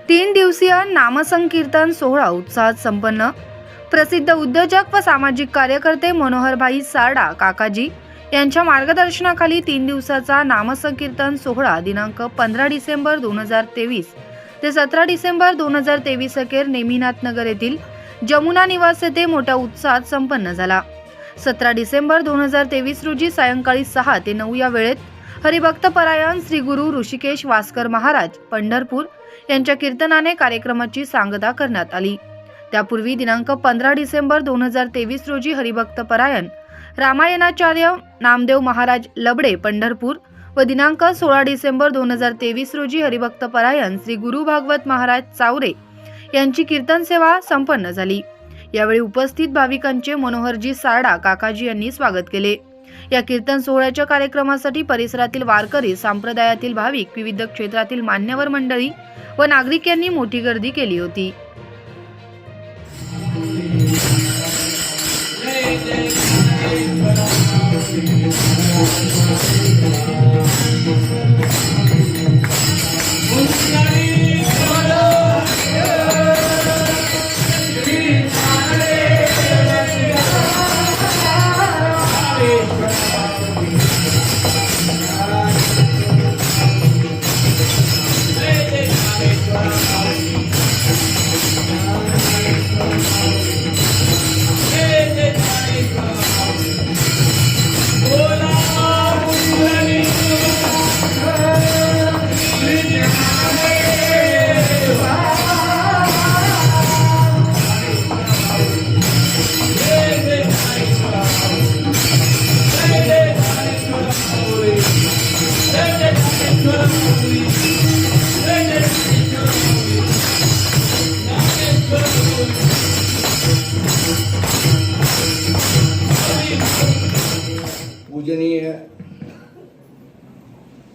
3 दिवसीय नामसंकीर्तन सोहळा उत्साहात संपन्न। प्रसिद्ध उद्योजक व सामाजिक कार्यकर्ते मनोहरभाई सारडा काकाजी यांच्या मार्गदर्शनाखाली 3 दिवसाचा नामसंकीर्तन सोहळा दिनांक 15 डिसेंबर 2023 ते 17 डिसेंबर 2023 अखेर नेमिनाथ नगर येथील जमुना निवास येथे मोठ्या उत्साहात संपन्न झाला। 17 डिसेंबर 2023 रोजी सायंकाळी 6 ते 9 या वेळेत हरिभक्त परायण श्री गुरु ऋषिकेश वास्कर महाराज पंढरपूर यांच्या कीर्तनाने कार्यक्रमाची सांगता करण्यात आली। त्यापूर्वी दिनांक 15 डिसेंबर 2023 रोजी हरिभक्त परायण रामायणाचार्य नामदेव महाराज लबडे पंढरपूर व दिनांक 16 डिसेंबर 2023 रोजी हरिभक्त परायण श्री गुरु भागवत महाराज चावरे यांची कीर्तन सेवा संपन्न झाली। यावेळी उपस्थित भाविकांचे मनोहरजी सारडा काकाजी यांनी स्वागत केले। या कीर्तन सोहळ्याच्या कार्यक्रमासाठी परिसरातील वारकरी, संप्रदायातील भाविक, विविध क्षेत्रातील मान्यवर मंडळी व नागरिक यांनी मोठी गर्दी केली होती। पूजनीय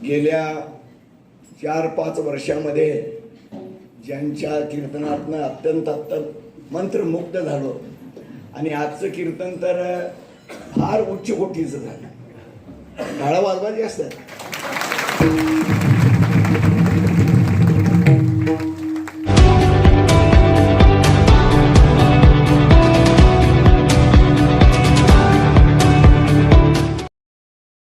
गेल्या 4-5 वर्षामध्ये ज्यांच्या कीर्तनातनं अत्यंत मंत्रमुग्ध झालो आणि आजचं कीर्तन तर फार उच्च कोटीचं झालं। टाळा वाजवायचे असतात।